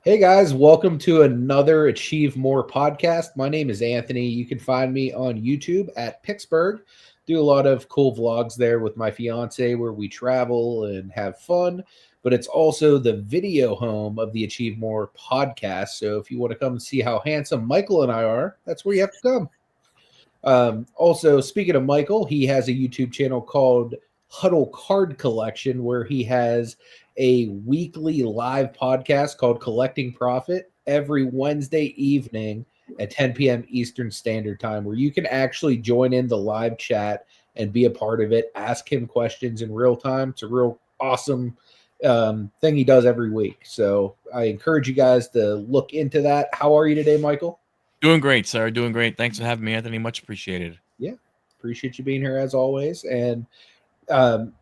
Hey guys, welcome to another Achieve More podcast. My name is Anthony. You can find me on YouTube at Picksburgh. Do a lot of cool vlogs there with my fiance where we travel and have fun, but it's also the video home of the Achieve More podcast. So if you want to come and see how handsome Michael and I are, that's where you have to come. Also, speaking of Michael, he has a YouTube channel called Huddle Card Collection where he has a weekly live podcast called Collecting Profit every Wednesday evening at 10 p.m. Eastern Standard Time, where you can actually join in the live chat and be a part of it, ask him questions in real time. It's a real awesome thing he does every week. So I encourage you guys to look into that. How are you today, Michael? Doing great, sir. Doing great. Thanks for having me, Anthony. Much appreciated. Yeah, appreciate you being here as always. And um,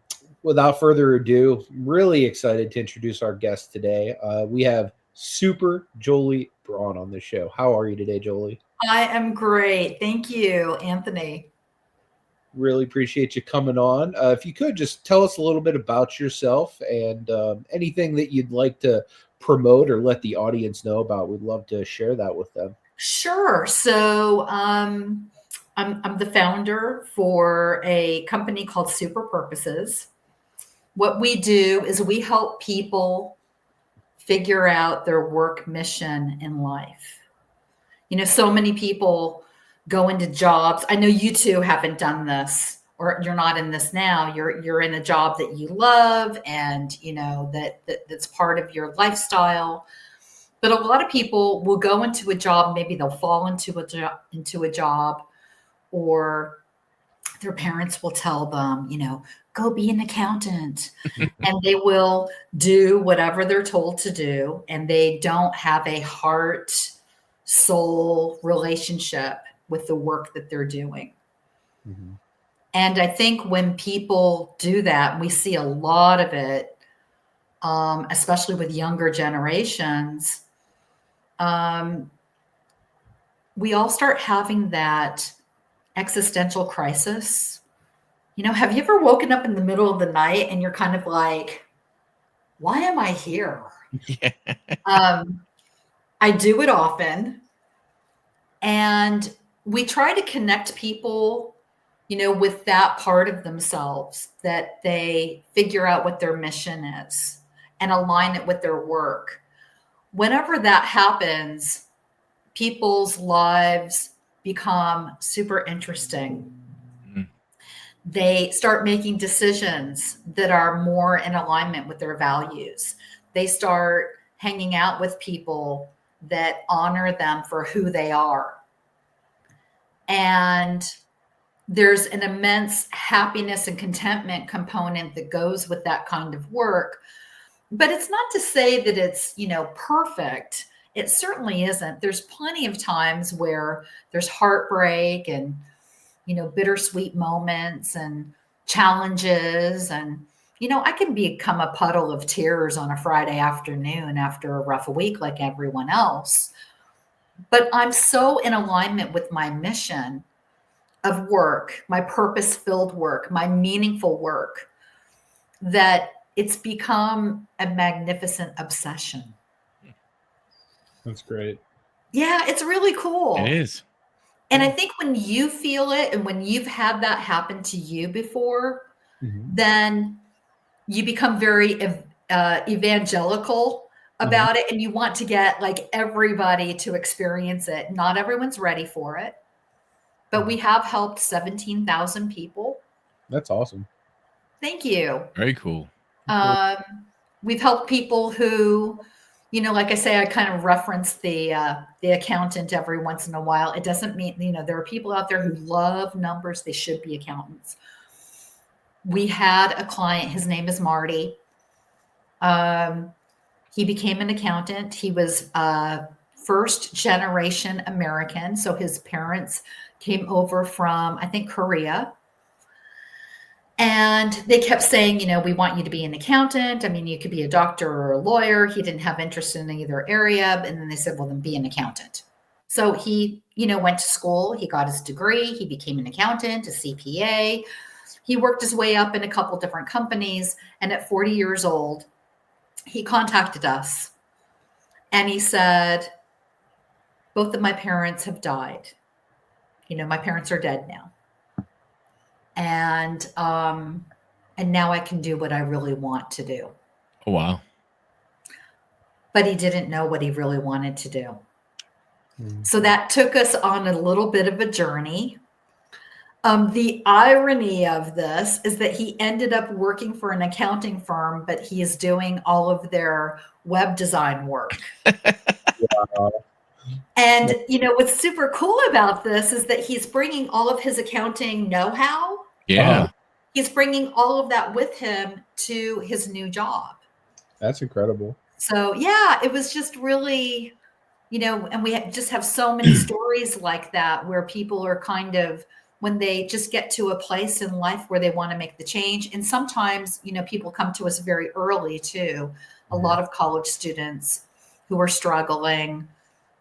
without further ado, I'm really excited to introduce our guest today. We have Super Julie Braun on the show. How are you today, Julie? I am great. Thank you, Anthony. Really appreciate you coming on. If you could just tell us a little bit about yourself and anything that you'd like to promote or let the audience know about, we'd love to share that with them. Sure. So I'm the founder for a company called Super Purposes. What we do is we help people figure out their work mission in life. You know, so many people go into jobs. I know you two haven't done this, or you're not in this now. You're in a job that you love, and you know that's part of your lifestyle. But a lot of people will go into a job, maybe they'll fall into a job, or their parents will tell them, you know, go be an accountant. And they will do whatever they're told to do. And they don't have a heart, soul relationship with the work that they're doing. Mm-hmm. And I think when people do that, we see a lot of it, especially with younger generations, we all start having that existential crisis. You know, have you ever woken up in the middle of the night and you're kind of like, why am I here? Yeah. I do it often. And we try to connect people, you know, with that part of themselves that they figure out what their mission is and align it with their work. Whenever that happens, people's lives become super interesting. Mhm. They start making decisions that are more in alignment with their values. They start hanging out with people that honor them for who they are. And there's an immense happiness and contentment component that goes with that kind of work. But it's not to say that it's, you know, perfect. It certainly isn't. There's plenty of times where there's heartbreak and, you know, bittersweet moments and challenges. And, you know, I can become a puddle of tears on a Friday afternoon after a rough week like everyone else. But I'm so in alignment with my mission of work, my purpose-filled work, my meaningful work, that it's become a magnificent obsession. That's great. Yeah, it's really cool. It is. And I think when you feel it and when you've had that happen to you before, then you become very evangelical about it, and you want to get like everybody to experience it. Not everyone's ready for it, but we have helped 17,000 people. That's awesome. Thank you. Very cool. We've helped people who, you know, like I say, I kind of reference the accountant every once in a while. It doesn't mean, you know, there are people out there who love numbers. They should be accountants. We had a client, his name is Marty. He became an accountant. He was first generation American. So his parents came over from, I think, Korea. And they kept saying, you know, we want you to be an accountant. I mean, you could be a doctor or a lawyer. He didn't have interest in either area. And then they said, well, then be an accountant. So he, you know, went to school. He got his degree. He became an accountant, a CPA. He worked his way up in a couple different companies. And at 40 years old, he contacted us. And he said, both of my parents have died. My parents are dead now. And now I can do what I really want to do. Oh, wow. But he didn't know what he really wanted to do. So that took us on a little bit of a journey. The irony of this is that he ended up working for an accounting firm, but he is doing all of their web design work. And, what's super cool about this is that he's bringing all of his accounting know-how. Yeah. He's bringing all of that with him to his new job. That's incredible. So, yeah, it was just really, and we just have so many stories like that where people are kind of, when they just get to a place in life where they want to make the change. And sometimes, people come to us very early too. A lot of college students who are struggling,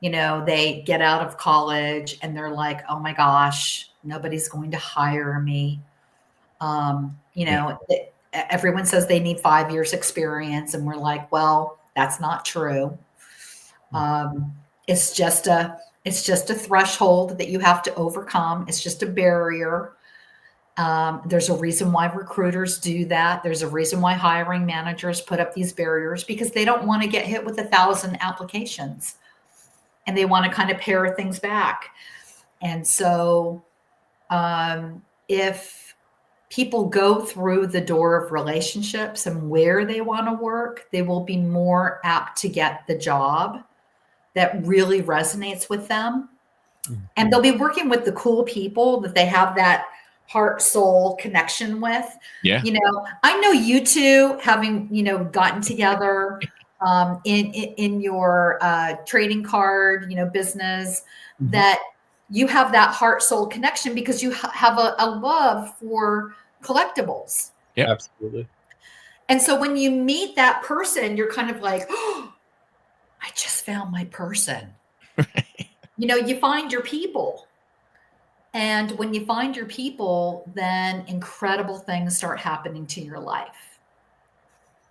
they get out of college and they're like, oh my gosh, nobody's going to hire me. Everyone says they need 5 years experience. And we're like, well, that's not true. It's just a threshold that you have to overcome. It's just a barrier. There's a reason why recruiters do that. There's a reason why hiring managers put up these barriers, because they don't want to get hit with 1,000 applications and they want to kind of pare things back. And so if people go through the door of relationships and where they want to work, they will be more apt to get the job that really resonates with them. And they'll be working with the cool people that they have that heart soul connection with. Yeah. I know you two, having, gotten together in your trading card, business, that you have that heart soul connection because you have a love for collectibles. Yeah, absolutely. And so when you meet that person, you're kind of like, oh, I just found my person. You find your people. And when you find your people, then incredible things start happening to your life.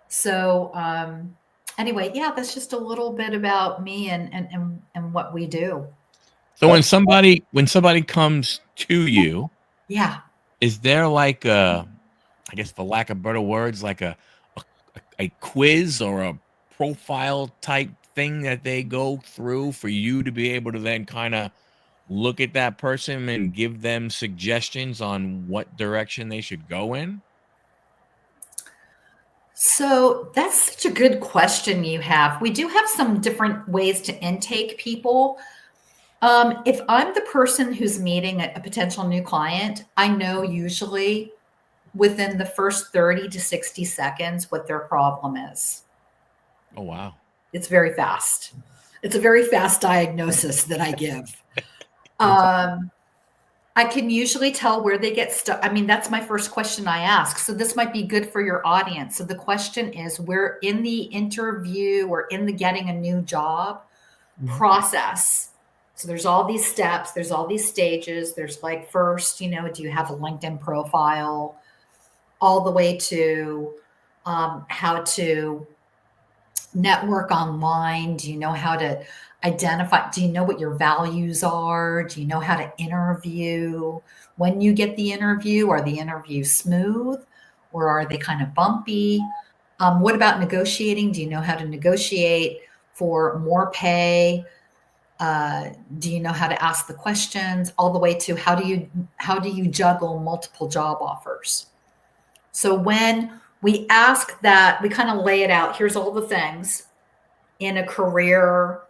So anyway, yeah, that's just a little bit about me and what we do. So when somebody comes to you, yeah, is there like I guess for lack of better words, like a quiz or a profile type thing that they go through for you to be able to then kind of look at that person and give them suggestions on what direction they should go in? So that's such a good question you have. We do have some different ways to intake people. If I'm the person who's meeting a potential new client, I know usually within the first 30 to 60 seconds what their problem is. Oh, wow. It's very fast. It's a very fast diagnosis that I give. I can usually tell where they get stuck. I mean, that's my first question I ask. So this might be good for your audience. So the question is, where in the interview or in the getting a new job process, so there's all these steps, there's all these stages. There's like first, do you have a LinkedIn profile, all the way to how to network online. Do you know how to identify? Do you know what your values are? Do you know how to interview? When you get the interview, are the interviews smooth or are they kind of bumpy? What about negotiating? Do you know how to negotiate for more pay? Do you know how to ask the questions? All the way to how do you juggle multiple job offers? So when we ask that, we kind of lay it out. Here's all the things in a career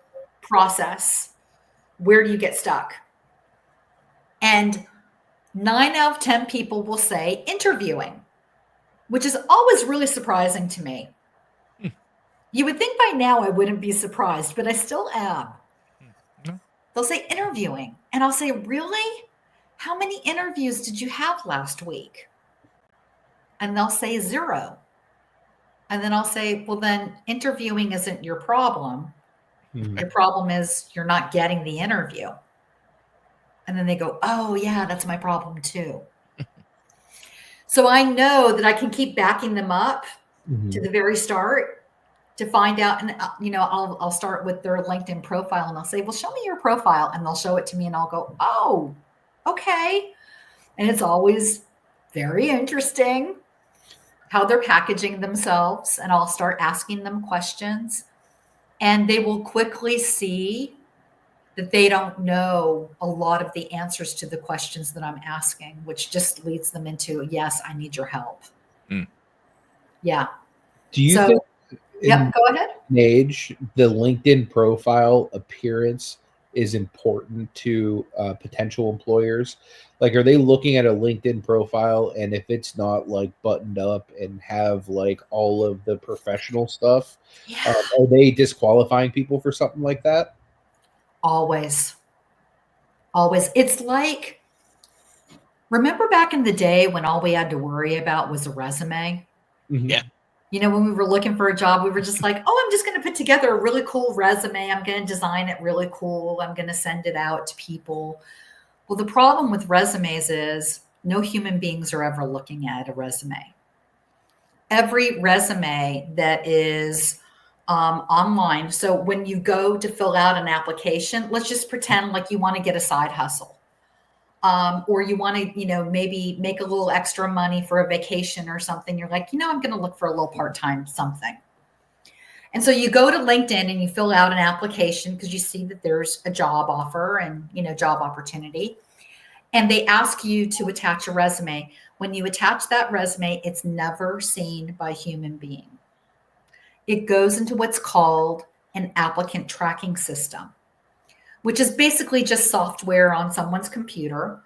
process. Where do you get stuck? And 9 out of 10 people will say interviewing, which is always really surprising to me. You would think by now I wouldn't be surprised, but I still am. They'll say interviewing. And I'll say, really? How many interviews did you have last week? And they'll say 0. And then I'll say, well, then interviewing isn't your problem. Your problem is you're not getting the interview. And then they go, oh, yeah, that's my problem too. So I know that I can keep backing them up to the very start. to find out. And, I'll start with their LinkedIn profile and I'll say, well, show me your profile. And they'll show it to me and I'll go, oh, okay. And it's always very interesting how they're packaging themselves. And I'll start asking them questions and they will quickly see that they don't know a lot of the answers to the questions that I'm asking, which just leads them into, yes, I need your help. Yeah. Do you think yep, go ahead. Age, the LinkedIn profile appearance is important to potential employers? Like, are they looking at a LinkedIn profile and if it's not like buttoned up and have like all of the professional stuff, are they disqualifying people for something like that? Always. It's like, remember back in the day when all we had to worry about was a resume? Yeah. When we were looking for a job, we were just like, oh, I'm just going to put together a really cool resume. I'm going to design it really cool. I'm going to send it out to people. Well, the problem with resumes is no human beings are ever looking at a resume. Every resume that is online. So when you go to fill out an application, let's just pretend like you want to get a side hustle. Or you want to, maybe make a little extra money for a vacation or something. You're like, I'm going to look for a little part-time something. And so you go to LinkedIn and you fill out an application because you see that there's a job offer and, job opportunity. And they ask you to attach a resume. When you attach that resume, it's never seen by a human being. It goes into what's called an applicant tracking system, which is basically just software on someone's computer.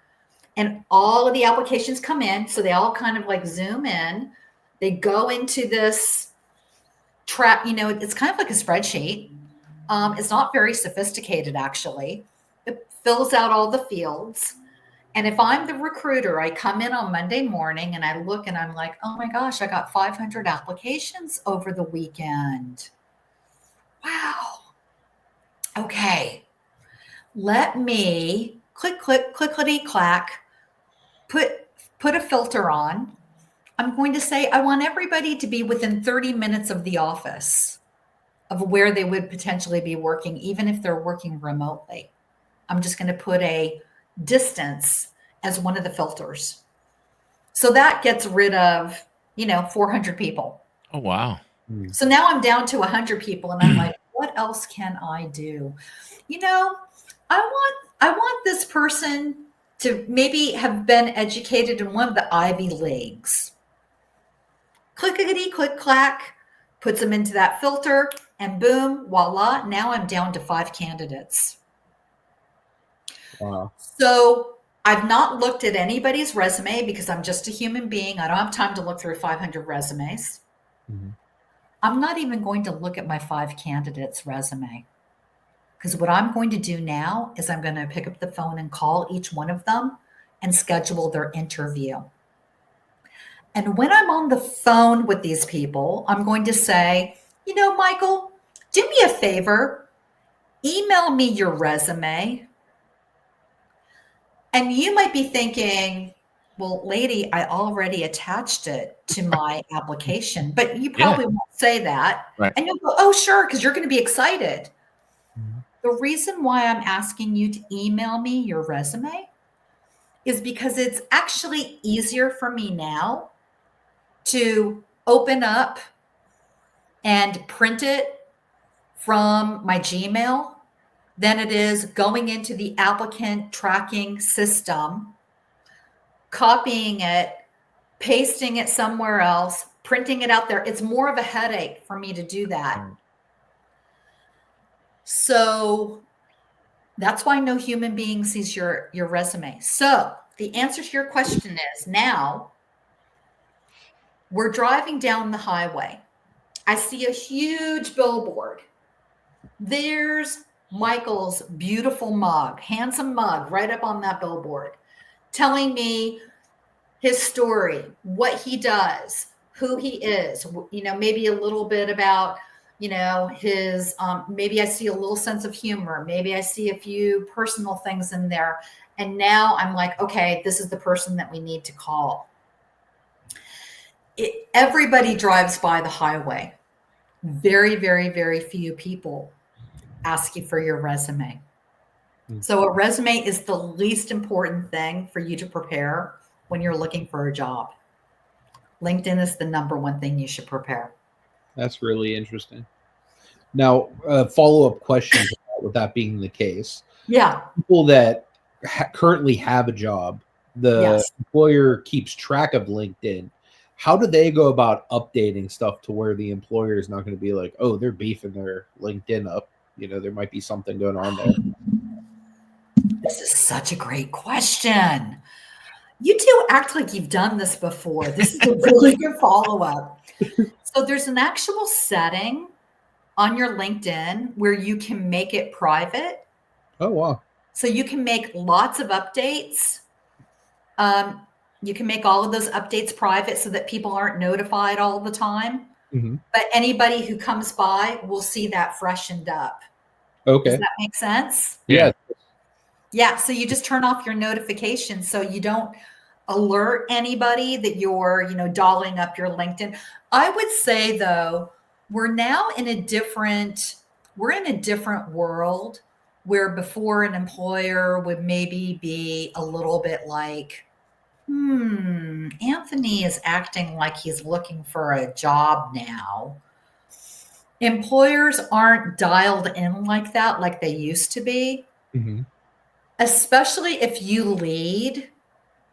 And all of the applications come in. So they all kind of like zoom in. They go into this track, it's kind of like a spreadsheet. It's not very sophisticated, actually. It fills out all the fields. And if I'm the recruiter, I come in on Monday morning and I look and I'm like, oh my gosh, I got 500 applications over the weekend. Wow. Okay. Let me clickety clack, put a filter on. I'm going to say, I want everybody to be within 30 minutes of the office of where they would potentially be working, even if they're working remotely. I'm just going to put a distance as one of the filters. So that gets rid of, 400 people. Oh, wow. So now I'm down to 100 people and I'm like, what else can I do? I want this person to maybe have been educated in one of the Ivy Leagues. Clickety click clack, puts them into that filter and boom, voila. Now I'm down to 5 candidates. Wow. So I've not looked at anybody's resume because I'm just a human being. I don't have time to look through 500 resumes. Mm-hmm. I'm not even going to look at my 5 candidates' resume. Because what I'm going to do now is I'm going to pick up the phone and call each one of them and schedule their interview. And when I'm on the phone with these people, I'm going to say, Michael, do me a favor, email me your resume. And you might be thinking, well, lady, I already attached it to my application, but you probably won't say that. Right. And you'll go, oh, sure, because you're going to be excited. Mm-hmm. The reason why I'm asking you to email me your resume is because it's actually easier for me now to open up and print it from my Gmail than it is going into the applicant tracking system, copying it, pasting it somewhere else, printing it out there. It's more of a headache for me to do that. So that's why no human being sees your resume. So the answer to your question is, now we're driving down the highway. I see a huge billboard. There's Michael's beautiful mug, handsome mug, right up on that billboard, telling me his story, what he does, who he is, maybe a little bit about, his, maybe I see a little sense of humor. Maybe I see a few personal things in there. And now I'm like, okay, this is the person that we need to call. Everybody drives by the highway. very, very, very few people ask you for your resume. Hmm. So a resume is the least important thing for you to prepare when you're looking for a job. LinkedIn is the number one thing you should prepare. That's really interesting. Now, a follow-up question to that, with that being the case. Yeah. People that currently have a job, the Yes. employer keeps track of LinkedIn. How do they go about updating stuff to where the employer is not going to be like, oh, they're beefing their LinkedIn up? There might be something going on there. This is such a great question. You two act like you've done this before. This is a really good follow-up. So there's an actual setting on your LinkedIn where you can make it private. Oh, wow. So you can make lots of updates. You can make all of those updates private so that people aren't notified all the time. Mm-hmm. But anybody who comes by will see that freshened up. Okay. Does that make sense? Yeah. Yeah. So you just turn off your notifications so you don't alert anybody that you're, dolling up your LinkedIn. I would say though, we're now in a different world where before an employer would maybe be a little bit like, Anthony is acting like he's looking for a job now. Employers aren't dialed in like that, like they used to be, Mm-hmm. especially if you lead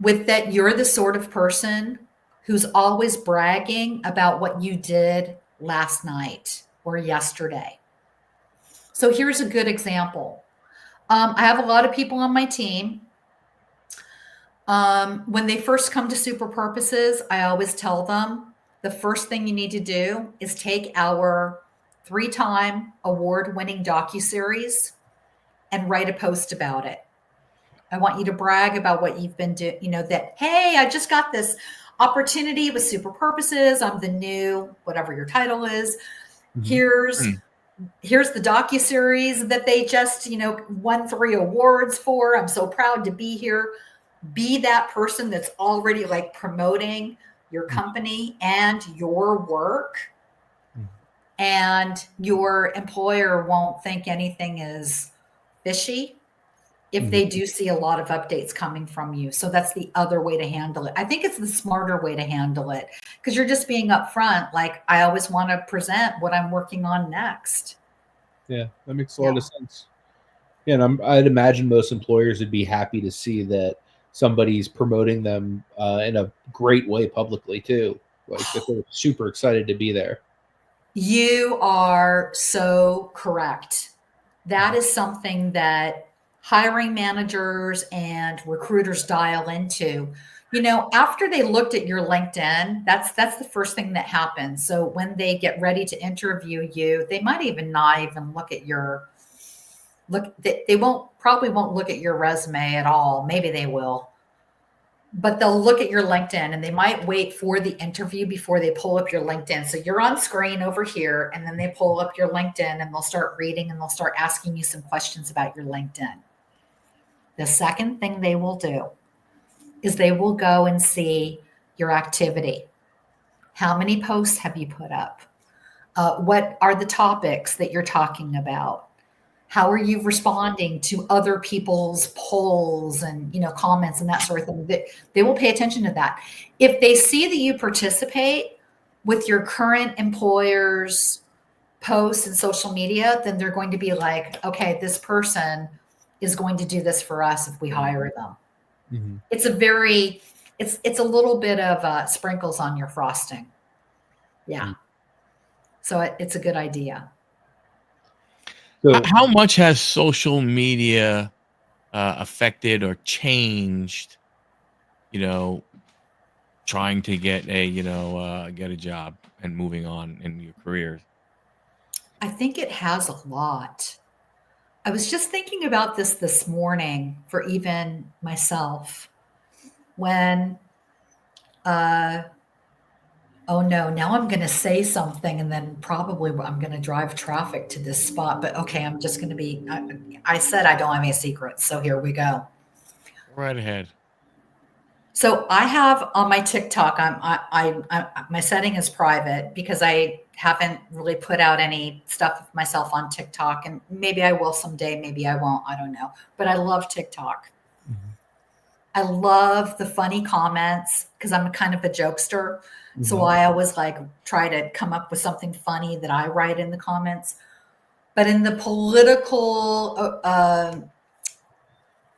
with that you're the sort of person who's always bragging about what you did last night or yesterday. So here's a good example. I have a lot of people on my team. When they first come to Super Purposes, I always tell them the first thing you need to do is take our 3-time award-winning docuseries and write a post about it. I want you to brag about what you've been doing, that, hey, I just got this opportunity with Super Purposes. I'm the new, whatever your title is. Mm-hmm. Here's the docuseries that they just, won 3 awards for. I'm so proud to be here. Be that person that's already like promoting your company and your work, and your employer won't think anything is fishy if they do see a lot of updates coming from you. So that's the other way to handle it. I think it's the smarter way to handle it because you're just being upfront. Like, I always want to present what I'm working on next. Yeah, that makes a lot of sense. Yeah, and I'd imagine most employers would be happy to see that somebody's promoting them in a great way publicly too. Like that they're super excited to be there. You are so correct. That is something that hiring managers and recruiters dial into. After they looked at your LinkedIn, that's the first thing that happens. So when they get ready to interview you, they might even not even look at your they probably won't look at your resume at all. Maybe they will. But they'll look at your LinkedIn and they might wait for the interview before they pull up your LinkedIn. So you're on screen over here, and then they pull up your LinkedIn and they'll start reading and they'll start asking you some questions about your LinkedIn. The second thing they will do is they will go and see your activity. How many posts have you put up? What are the topics that you're talking about? How are you responding to other people's polls and comments and that sort of thing? They will pay attention to that. If they see that you participate with your current employer's posts and social media, then they're going to be like, okay, this person is going to do this for us if we hire them. Mm-hmm. It's a little bit of sprinkles on your frosting. Yeah. Mm-hmm. So it's a good idea. So, how much has social media affected or changed, trying to get a job and moving on in your careers? I think it has a lot. I was just thinking about this morning for even myself when, oh no, now I'm going to say something and then probably I'm going to drive traffic to this spot. But okay, I'm just going to be, I said I don't have any secrets. So here we go. Right ahead. So I have on my TikTok, my setting is private because I haven't really put out any stuff of myself on TikTok, and maybe I will someday, maybe I won't, I don't know. But I love TikTok. Mm-hmm. I love the funny comments because I'm kind of a jokester. Mm-hmm. So I always like try to come up with something funny that I write in the comments. But in the political,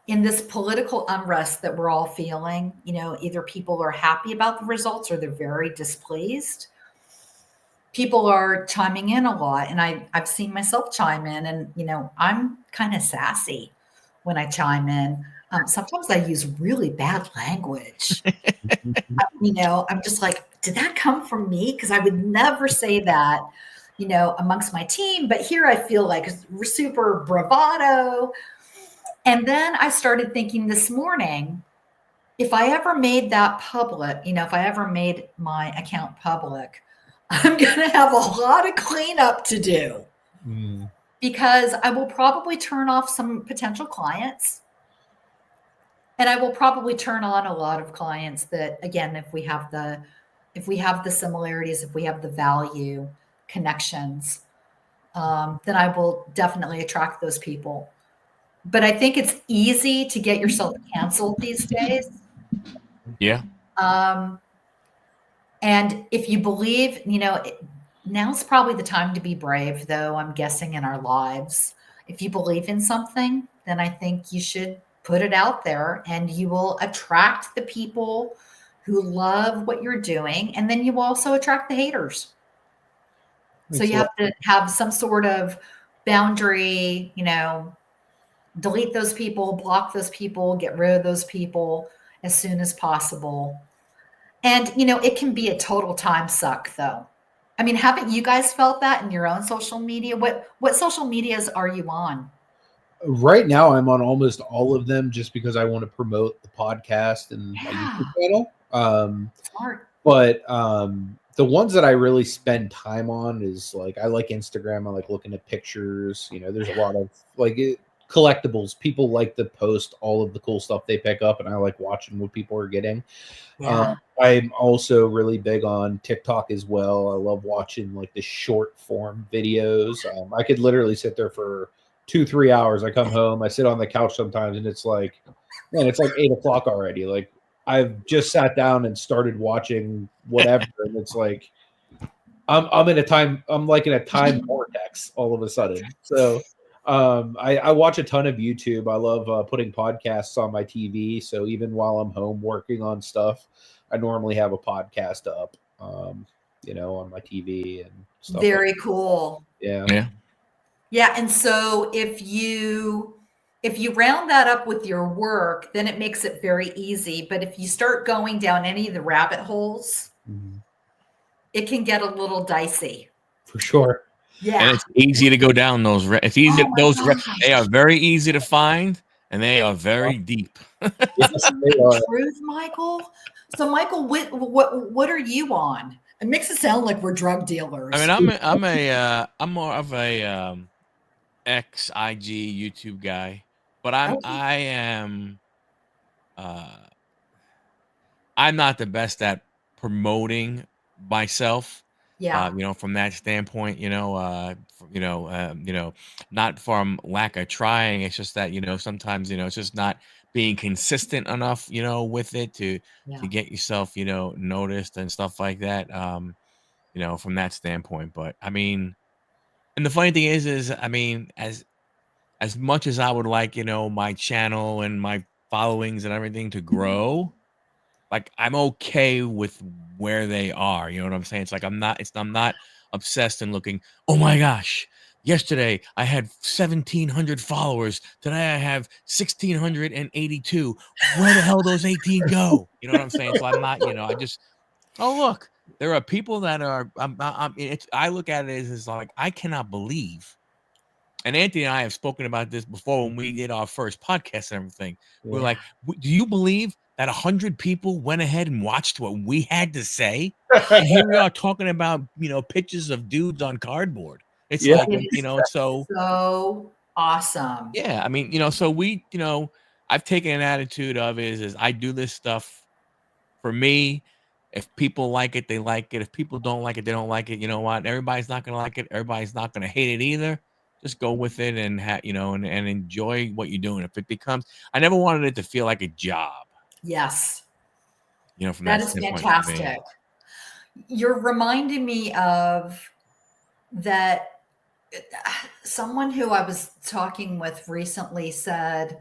in this political unrest that we're all feeling, you know, either people are happy about the results or they're very displeased. People are chiming in a lot, and I've seen myself chime in, and, you know, I'm kind of sassy when I chime in. Sometimes I use really bad language. You know, I'm just like, did that come from me? Because I would never say that, you know, amongst my team. But here I feel like super bravado. And then I started thinking this morning, if I ever made that public, you know, if I ever made my account public, I'm going to have a lot of cleanup to do because I will probably turn off some potential clients. And I will probably turn on a lot of clients that, again, if we have the similarities, if we have the value connections, then I will definitely attract those people. But I think it's easy to get yourself canceled these days. Yeah. And if you believe, you know, now's probably the time to be brave, though, I'm guessing, in our lives. If you believe in something, then I think you should put it out there, and you will attract the people who love what you're doing. And then you will also attract the haters. So you have to have some sort of boundary, you know, delete those people, block those people, get rid of those people as soon as possible. And, you know, it can be a total time suck, though. I mean, haven't you guys felt that in your own social media? What social medias are you on? Right now, I'm on almost all of them just because I want to promote the podcast and my YouTube channel. Smart. But the ones that I really spend time on is like, I like Instagram. I like looking at pictures. You know, there's a lot of like collectibles. People like to post all of the cool stuff they pick up, and I like watching what people are getting. Yeah. I'm also really big on TikTok as well. I love watching like the short form videos. I could literally sit there for 2-3 hours. I come home, I sit on the couch sometimes, and it's like, man, it's like 8 o'clock already. Like, I've just sat down and started watching whatever, and it's like I'm in a time. I'm like in a time vortex all of a sudden. So I watch a ton of YouTube. I love putting podcasts on my TV. So even while I'm home working on stuff, I normally have a podcast up, you know, on my TV and stuff. Very cool. Yeah. Yeah. Yeah. And so if you round that up with your work, then it makes it very easy. But if you start going down any of the rabbit holes, it can get a little dicey. For sure. Yeah. And it's easy to go down those. It's easy. They are very easy to find, and they are very deep. Yes, they are. Truth, Michael. So, Michael, what are you on? It makes it sound like we're drug dealers. I mean, I'm more of a IG YouTube guy, but I'm not the best at promoting myself. Yeah. You know, from that standpoint, not from lack of trying. It's just that, you know, sometimes, you know, it's just not being consistent enough, you know, with it to get yourself, you know, noticed and stuff like that. You know, from that standpoint. But I mean, and the funny thing is, I mean, as much as I would like, you know, my channel and my followings and everything to grow, like, I'm okay with where they are. You know what I'm saying? It's like I'm not obsessed and looking, oh my gosh, yesterday I had 1,700 followers. Today I have 1,682. Where the hell those 18 go? You know what I'm saying? So I'm not, you know, I just, oh, look, there are people that are, I look at it as like, I cannot believe. And Anthony and I have spoken about this before when we did our first podcast and everything. We're like, do you believe that 100 people went ahead and watched what we had to say? And here we are talking about, you know, pictures of dudes on cardboard. It's like, you know, so awesome. Yeah. I mean, you know, so we, you know, I've taken an attitude of is I do this stuff for me. If people like it, they like it. If people don't like it, they don't like it. You know what? Everybody's not going to like it. Everybody's not going to hate it either. Just go with it and and enjoy what you're doing. If it becomes, I never wanted it to feel like a job. Yes. From That that is standpoint for me. fantastic. You're reminding me of that. Someone who I was talking with recently said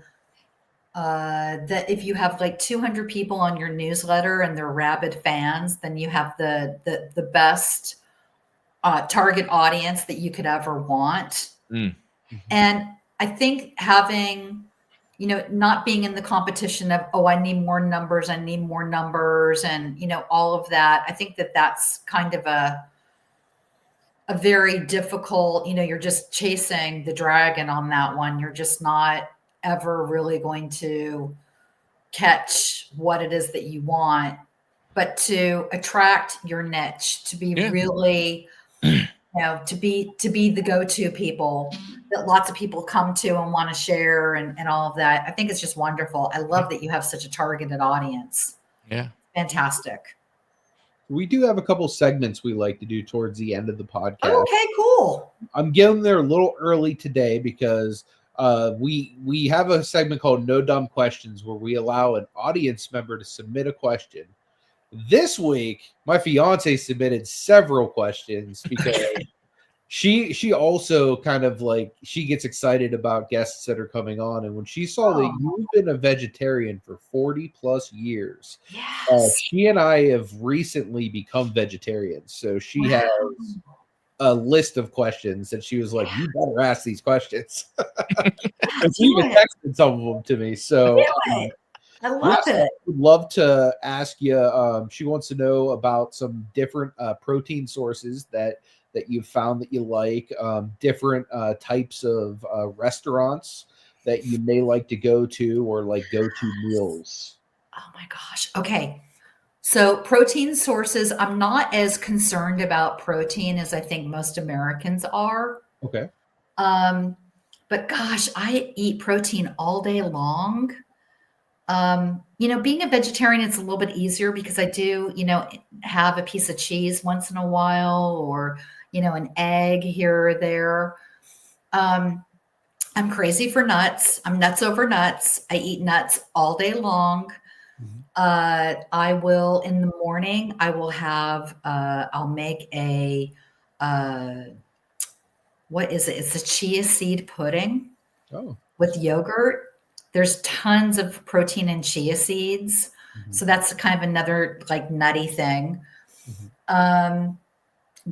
that if you have like 200 people on your newsletter and they're rabid fans, then you have the best target audience that you could ever want. Mm. And I think having, not being in the competition of, oh, I need more numbers, and, all of that. I think that that's kind of a very difficult, you're just chasing the dragon on that one. You're just not ever really going to catch what it is that you want. But to attract your niche, to be really, to be the go-to people that lots of people come to and want to share and all of that. I think it's just wonderful. I love that you have such a targeted audience. Yeah. Fantastic. We do have a couple segments we like to do towards the end of the podcast. Okay, cool. I'm getting there a little early today because we have a segment called No Dumb Questions where we allow an audience member to submit a question. This week, my fiance submitted several questions because she also kind of she gets excited about guests that are coming on. And when she saw that you've been a vegetarian for 40 plus years, she and I have recently become vegetarians. So she has a list of questions that she was like, you better ask these questions. And she even texted some of them to me. So I love it. I would love to ask you. She wants to know about some different protein sources that you've found that you like, different types of restaurants that you may like to go to, or like go-to meals. Oh my gosh. Okay. So protein sources, I'm not as concerned about protein as I think most Americans are. Okay. But gosh, I eat protein all day long. Being a vegetarian, it's a little bit easier because I do, have a piece of cheese once in a while, or, an egg here or there. I'm crazy for nuts. I'm nuts over nuts. I eat nuts all day long. I will, in the morning, I will have, I'll make what is it? It's a chia seed pudding with yogurt. There's tons of protein in chia seeds. So that's kind of another like nutty thing.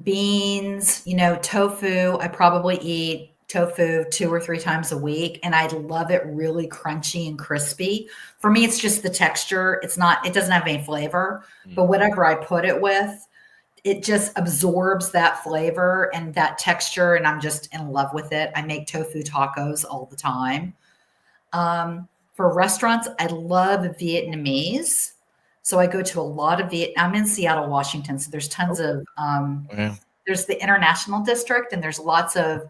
Beans, tofu. I probably eat tofu 2 or 3 times a week, and I love it really crunchy and crispy. For me, it's just the texture. It doesn't have any flavor, but whatever I put it with, it just absorbs that flavor and that texture, and I'm just in love with it. I make tofu tacos all the time. For restaurants, I love Vietnamese. So I go to a lot of I'm in Seattle, Washington. So there's tons of, there's the International District, and there's lots of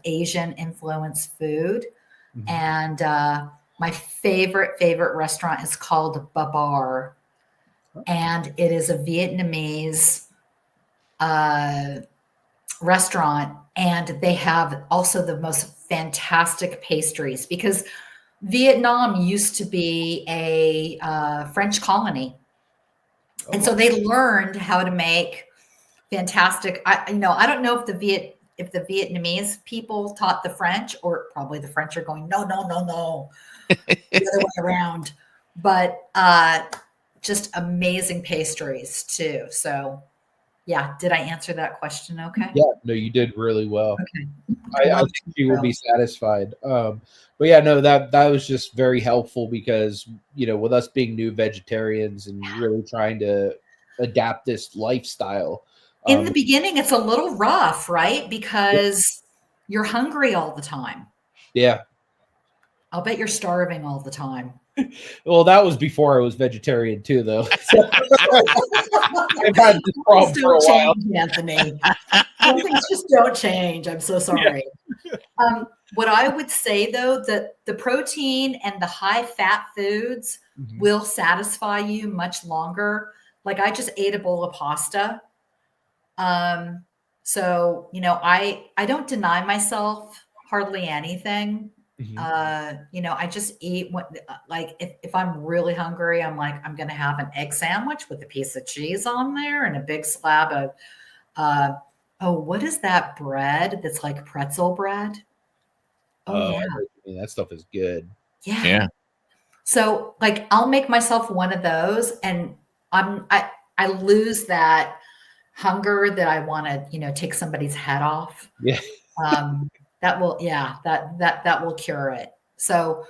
Asian influenced food. And my favorite restaurant is called Babar. And it is a Vietnamese restaurant. And they have also the most fantastic pastries, because Vietnam used to be a French colony. And so they learned how to make fantastic. I don't know if the Vietnamese people taught the French, or probably the French are going, no, the other way around. But just amazing pastries too. So yeah, did I answer that question okay? Yeah, no, you did really well. Okay. I think you will be satisfied. But yeah, no, that was just very helpful because, with us being new vegetarians and really trying to adapt this lifestyle. In the beginning, it's a little rough, right? Because you're hungry all the time. Yeah. I'll bet you're starving all the time. Well, that was before I was vegetarian too, though. I've had this problem for a while. Anthony. Things just don't change. I'm so sorry. Yeah. What I would say, though, that the protein and the high fat foods will satisfy you much longer. Like I just ate a bowl of pasta. So, I don't deny myself hardly anything. I just eat what, like if I'm really hungry, I'm like, I'm going to have an egg sandwich with a piece of cheese on there and a big slab of, what is that bread that's like pretzel bread? Oh yeah. That stuff is good. Yeah. So like I'll make myself one of those and I lose that hunger that I want to, take somebody's head off. Yeah. That will cure it. So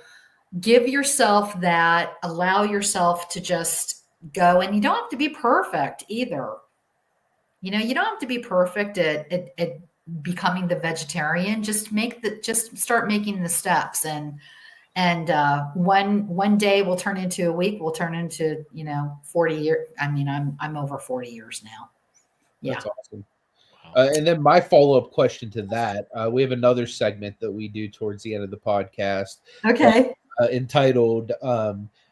give yourself that, allow yourself to just go, and you don't have to be perfect either. You don't have to be perfect at becoming the vegetarian. Just start making the steps, and one day will turn into a week, will turn into 40 years. I mean, I'm over 40 years now. Yeah. That's awesome. Wow. And then my follow-up question to that, we have another segment that we do towards the end of the podcast. Okay. Entitled,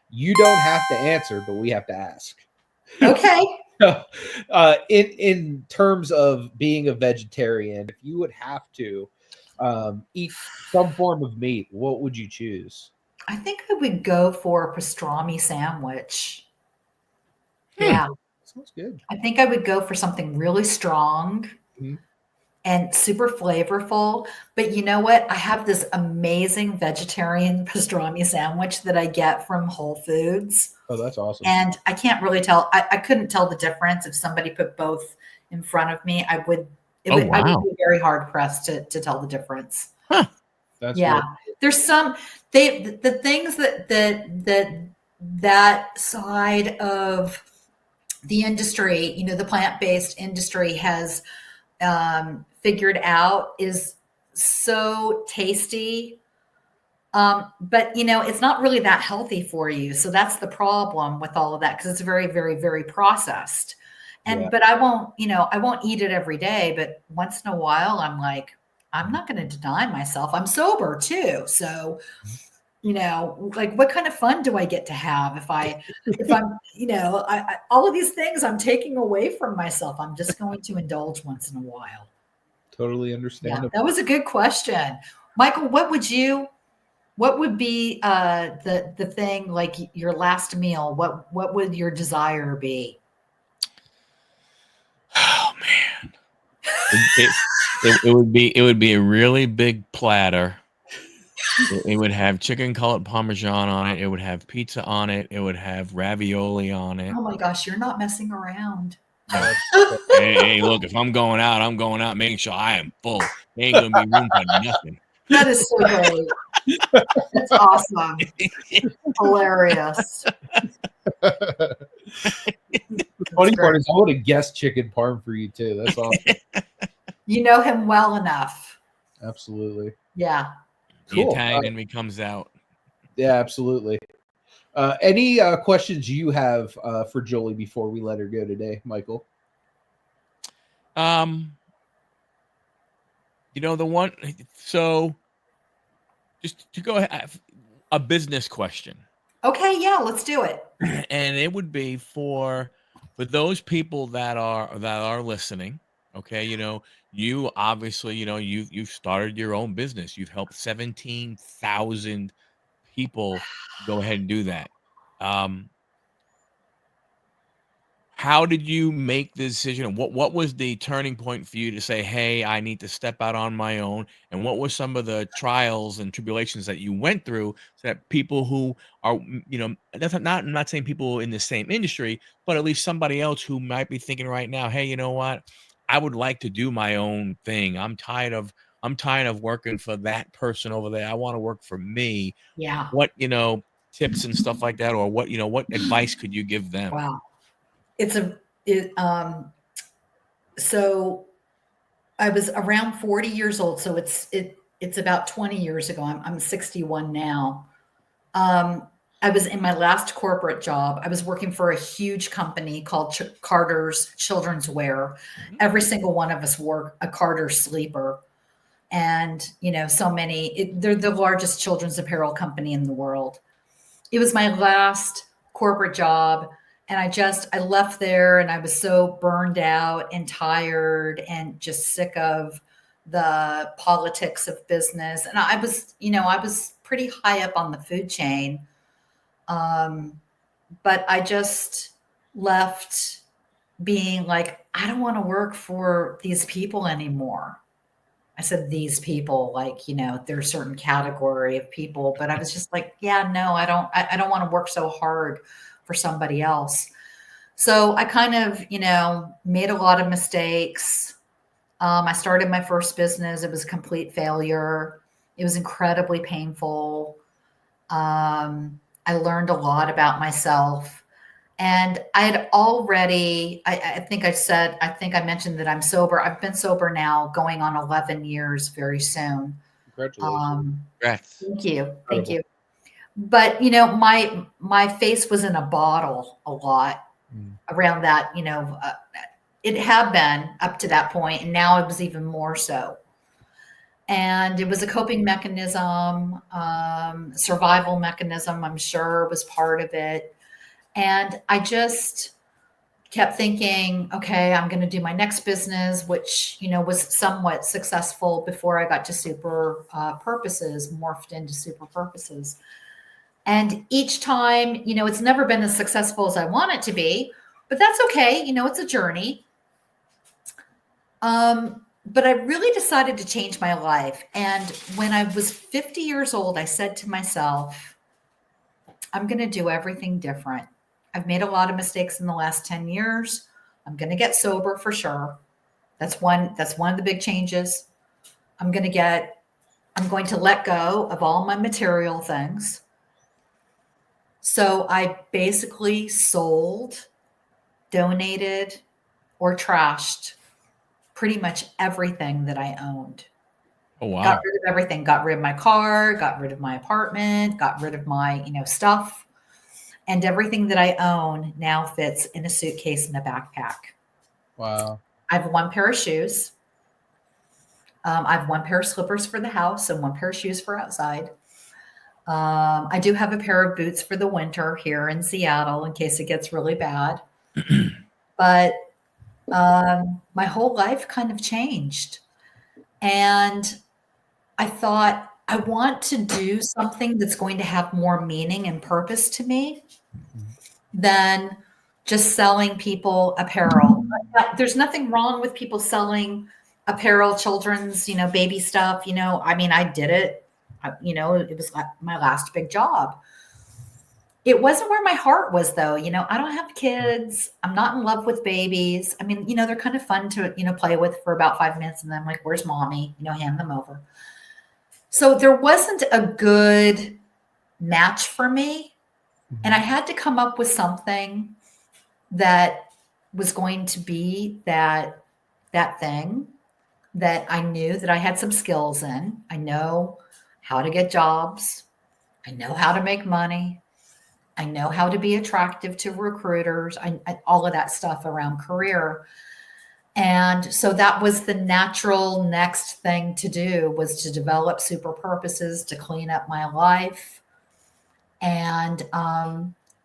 You Don't Have to Answer, but We Have to Ask. Okay. In terms of being a vegetarian, if you would have to eat some form of meat, what would you choose? I think I would go for a pastrami sandwich. Yeah. Sounds good. I think I would go for something really strong and super flavorful. But you know what? I have this amazing vegetarian pastrami sandwich that I get from Whole Foods. Oh, that's awesome. And I can't really tell. I couldn't tell the difference if somebody put both in front of me. I would be very hard pressed to tell the difference. Huh. That's yeah. Good. There's the things that side of the industry, the plant-based industry has figured out is so tasty. But it's not really that healthy for you. So that's the problem with all of that, because it's very, very, very processed. But I won't eat it every day. But once in a while, I'm like, I'm not going to deny myself. I'm sober too. So, like what kind of fun do I get to have if I'm, all of these things I'm taking away from myself. I'm just going to indulge once in a while. Totally understandable. Yeah, that was a good question. Michael, what would be the thing, like your last meal? What would your desire be? Oh man. It would be a really big platter. It would have chicken colored Parmesan on it. It would have pizza on it. It would have ravioli on it. Oh my gosh, you're not messing around. Hey, look, if I'm going out making sure I am full. There ain't gonna be room for nothing. That is so great. That's awesome. Hilarious. Funny part is I would have guessed chicken parm for you too. That's awesome. You know him well enough. Absolutely. Yeah. The Italian in me comes out. Yeah, absolutely. Any questions you have for Julie before we let her go today, Michael? The one. So, just to go ahead, a business question. Okay, yeah, let's do it. And it would be for those people that are listening. Okay, you obviously, you've started your own business. You've helped 17,000 people go ahead and do that. How did you make the decision? What was the turning point for you to say, hey, I need to step out on my own? And what were some of the trials and tribulations that you went through so that people who are, I'm not saying people in the same industry, but at least somebody else who might be thinking right now, hey, you know what? I would like to do my own thing. I'm tired of working for that person over there. I want to work for me. Yeah. What, tips and stuff like that, or what advice could you give them? Wow. So I was around 40 years old. So it's about 20 years ago. I'm 61 now. I was in my last corporate job. I was working for a huge company called Carter's Children's Wear. Mm-hmm. Every single one of us wore a Carter sleeper. And, so many, they're the largest children's apparel company in the world. It was my last corporate job. And I left there and I was so burned out and tired and just sick of the politics of business. And I was pretty high up on the food chain. But I just left being like, I don't want to work for these people anymore. I said these people, like, there's a certain category of people, but I was just like, yeah, no, I don't want to work so hard for somebody else. So I kind of, made a lot of mistakes. I started my first business. It was a complete failure. It was incredibly painful. I learned a lot about myself. And I had already, I think I mentioned that I'm sober. I've been sober now going on 11 years very soon. Congratulations. Congrats. Thank you. Thank you. But, my face was in a bottle a lot around that, it had been up to that point, and now it was even more so. And it was a coping mechanism, survival mechanism, I'm sure was part of it. And I just kept thinking, okay, I'm going to do my next business, which, was somewhat successful before I got to Super Purposes, morphed into Super Purposes. And each time, it's never been as successful as I want it to be, but that's okay. It's a journey. But I really decided to change my life. And when I was 50 years old, I said to myself, I'm going to do everything different. I've made a lot of mistakes in the last 10 years. I'm going to get sober for sure. That's one of the big changes. I'm going to let go of all my material things. So I basically sold, donated, or trashed pretty much everything that I owned. Oh, wow. Got rid of everything. Got rid of my car, got rid of my apartment, got rid of my, stuff. And everything that I own now fits in a suitcase and a backpack. Wow. I have one pair of shoes. I have one pair of slippers for the house and one pair of shoes for outside. I do have a pair of boots for the winter here in Seattle in case it gets really bad. But my whole life kind of changed. And I thought, I want to do something that's going to have more meaning and purpose to me than just selling people apparel. There's nothing wrong with people selling apparel, children's, baby stuff. I did it. It was my last big job. It wasn't where my heart was, though. I don't have kids. I'm not in love with babies. They're kind of fun to, play with for about 5 minutes. And then I'm like, where's mommy? Hand them over. So there wasn't a good match for me. And I had to come up with something that was going to be that thing that I knew that I had some skills in. I know how to get jobs. I know how to make money. I know how to be attractive to recruiters. I all of that stuff around career. And so that was the natural next thing to do, was to develop Super Purposes to clean up my life. And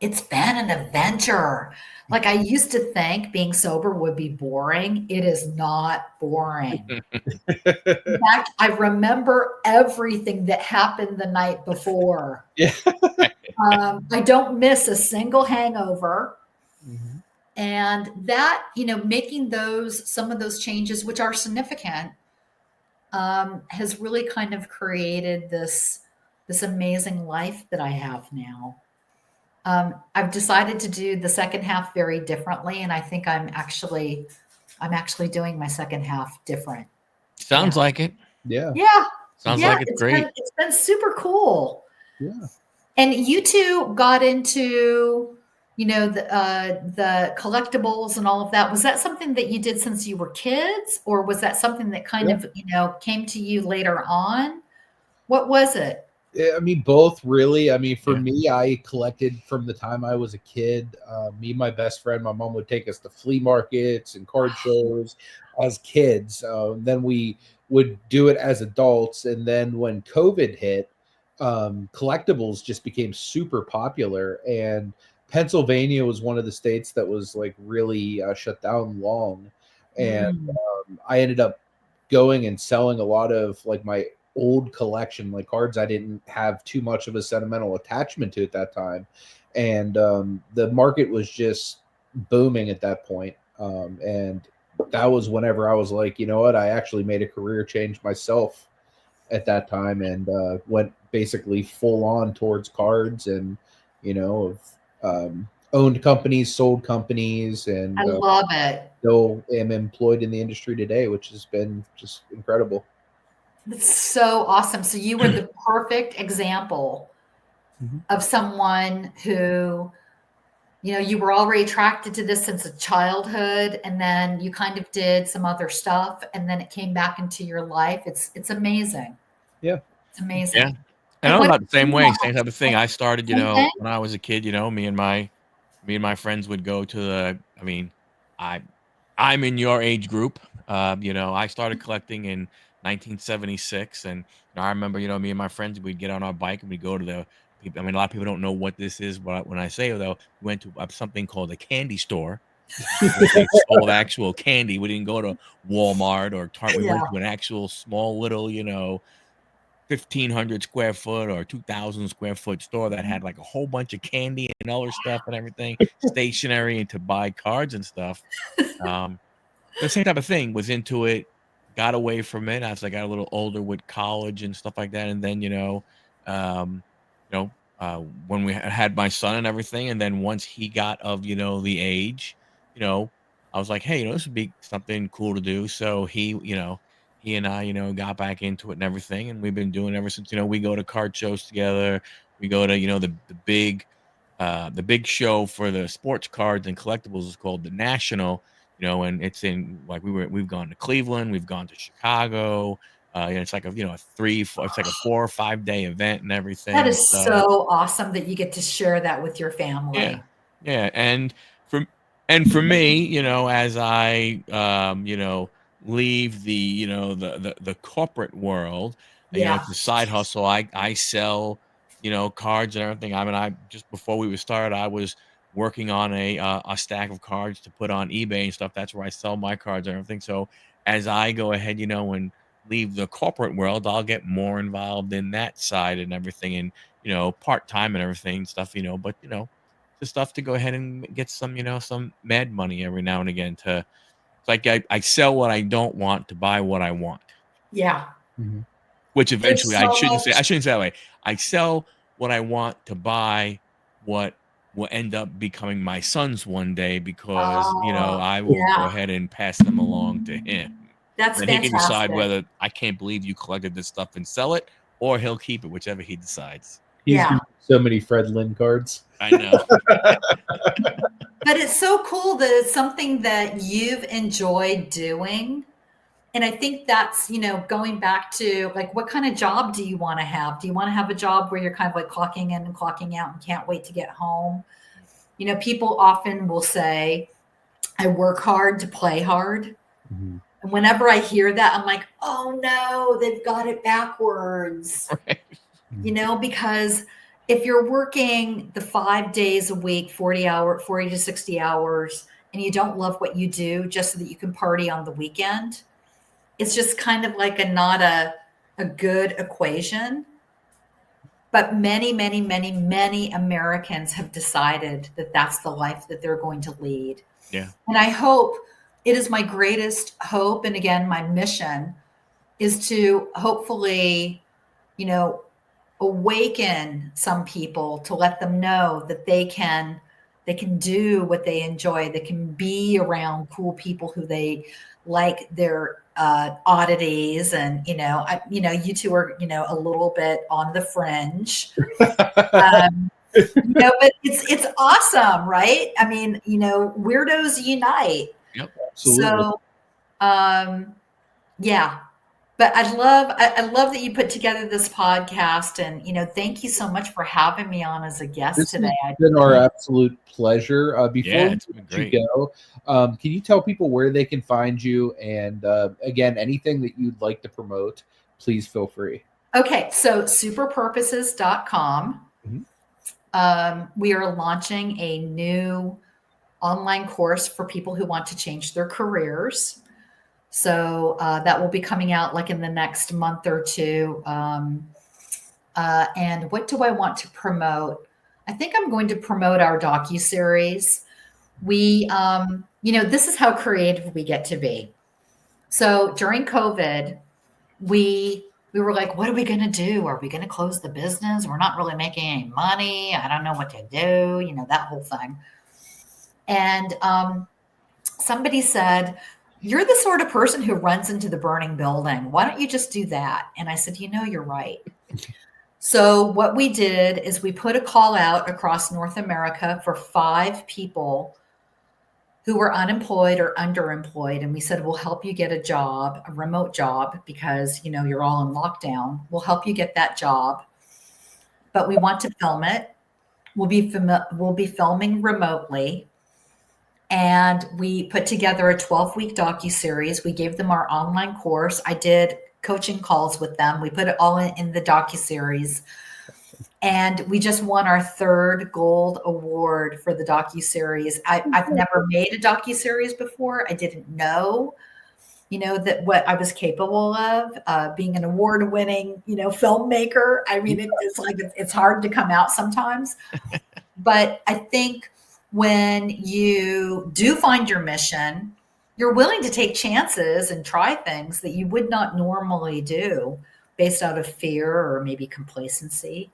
it's been an adventure. Like, I used to think being sober would be boring. It is not boring. In fact, I remember everything that happened the night before. Yeah. I don't miss a single hangover. Mm-hmm. And that, making some of those changes, which are significant, has really kind of created this amazing life that I have now. I've decided to do the second half very differently, and I think I'm actually doing my second half different. Sounds like it. Yeah. Yeah. Sounds like it's great. It's been super cool. Yeah. And you two got into, the collectibles and all of that. Was that something that you did since you were kids, or was that something that kind of, came to you later on? What was it? Both really. For me, I collected from the time I was a kid. Me and my best friend, my mom would take us to flea markets and card shows as kids. Then we would do it as adults. And then when COVID hit, collectibles just became super popular. And Pennsylvania was one of the states that was like really shut down long, and I ended up going and selling a lot of like my old collection, like cards I didn't have too much of a sentimental attachment to at that time, and the market was just booming at that point, and that was whenever I was like, you know what, I actually made a career change myself at that time, and went basically full on towards cards, and you know, owned companies, sold companies, I and love it. still am employed in the industry today, which has been just incredible. That's so awesome. So you were the perfect example of someone who, you were already attracted to this since a childhood, and then you kind of did some other stuff, and then it came back into your life. It's amazing. Yeah. It's amazing. Yeah. And I was about the same way, same type of thing. I started, Same thing? when I was a kid, me and my friends would go to I'm in your age group. I started collecting in 1976, and I remember, me and my friends, we'd get on our bike and we'd go to the people. A lot of people don't know what this is, but when I say it, though, we went to something called a candy store where they sold actual candy. We didn't go to Walmart or Target. We Yeah. went to an actual small little, 1,500 square foot or 2,000 square foot store that had like a whole bunch of candy and other stuff and everything, stationery, and to buy cards and stuff. The same type of thing, was into it, got away from it as I got a little older with college and stuff like that. And then, um, when we had my son and everything, and then once he got of, the age, I was like, hey, this would be something cool to do. So he and I, got back into it and everything. And we've been doing it ever since. We go to card shows together. We go to, the big show for the sports cards and collectibles is called the National, and it's in like we've gone to Cleveland, we've gone to Chicago. It's like it's like a 4 or 5 day event and That everything. is so awesome that you get to share that with your Yeah. family. Yeah, for me, as I leave the, the corporate world, Yeah. it's a side hustle. I sell, cards and everything. I just before we were started, I was working on a stack of cards to put on eBay and stuff. That's where I sell my cards and everything. So as I go ahead, and leave the corporate world, I'll get more involved in that side and everything, and part-time and everything stuff, but the stuff to go ahead and get some, some mad money every now and again it's like I sell what I don't want to buy what I want, Yeah. which eventually There's so much. I shouldn't say that way. I sell what I want to buy what will end up becoming my son's one day, because, Oh, I will go yeah. ahead and pass them along to him. That's Then he can decide fantastic. whether I can't believe you collected this stuff and sell it, or he'll keep it, whichever he decides. He's Yeah. gonna do so many Fred Lynn cards. I know. But it's so cool that it's something that you've enjoyed doing. And I think that's, going back to like, what kind of job do you want to have? Do you want to have a job where you're kind of like clocking in and clocking out and can't wait to get home? People often will say, I work hard to play hard. And whenever I hear that, I'm like, oh no, they've got it backwards. Right. Because if you're working the 5 days a week, 40 to 60 hours, and you don't love what you do just so that you can party on the weekend, it's just kind of like not a good equation. But many, many, many, many Americans have decided that that's the life that they're going to lead. Yeah. And I hope, it is my greatest hope, and again, my mission is to hopefully, awaken some people, to let them know that they can do what they enjoy. They can be around cool people who they like their oddities, and you two are a little bit on the fringe, but it's awesome, right? I mean, weirdos unite. Yep. Absolutely. So yeah. But I love that you put together this podcast, and thank you so much for having me on as a guest This today. has been our absolute pleasure. Before it's we been let great. you go, can you tell people where they can find you? And again, anything that you'd like to promote, please feel free. Okay, so superpurposes.com. we are launching a new online course for people who want to change their careers. So that will be coming out like in the next month or two. And what do I want to promote? I think I'm going to promote our docuseries. We, this is how creative we get to be. So during COVID, we were like, what are we going to do? Are we going to close the business? We're not really making any money. I don't know what to do, that whole thing. And somebody said, you're the sort of person who runs into the burning building. Why don't you just do that? And I said, you're right. So what we did is we put a call out across North America for 5 people who were unemployed or underemployed. And we said, we'll help you get a job, a remote job, because, you're all in lockdown. We'll help you get that job, but we want to film it. We'll be filming remotely. And we put together a 12-week docuseries. We gave them our online course. I did coaching calls with them. We put it all in the docuseries. And we just won our 3rd gold award for the docuseries. I've never made a docuseries before. I didn't know, that what I was capable of, being an award-winning, filmmaker. I mean, it's like, it's hard to come out sometimes. But I think when you do find your mission, you're willing to take chances and try things that you would not normally do based out of fear or maybe complacency.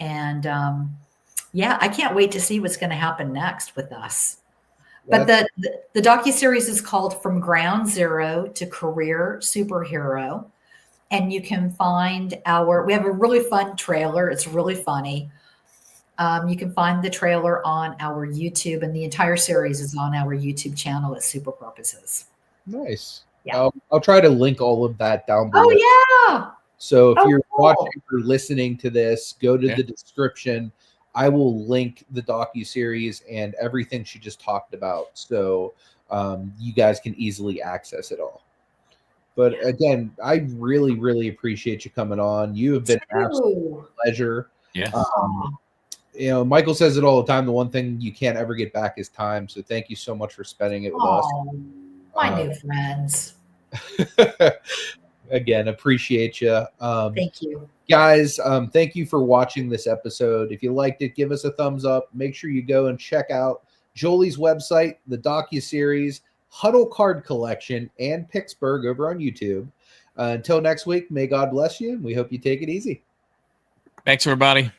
And I can't wait to see what's going to happen next with us. But the docuseries is called From Ground Zero to Career Superhero. And you can find we have a really fun trailer. It's really funny. You can find the trailer on our YouTube, and the entire series is on our YouTube channel at Super Purposes. Nice. Yeah. I'll try to link all of that down below. Oh, yeah. So if you're watching or listening to this, go to the description. I will link the docuseries and everything she just talked about, so you guys can easily access it all. But again, I really, really appreciate you coming on. You have been an absolute pleasure. Yes. Michael says it all the time. The one thing you can't ever get back is time. So thank you so much for spending it with us. My new friends. Again, appreciate you. Thank you. Guys, thank you for watching this episode. If you liked it, give us a thumbs up. Make sure you go and check out Jolie's website, the docuseries, Huddle Card Collection, and Picksburgh over on YouTube. Until next week, may God bless you, and we hope you take it easy. Thanks, everybody.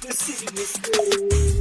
The city is cool.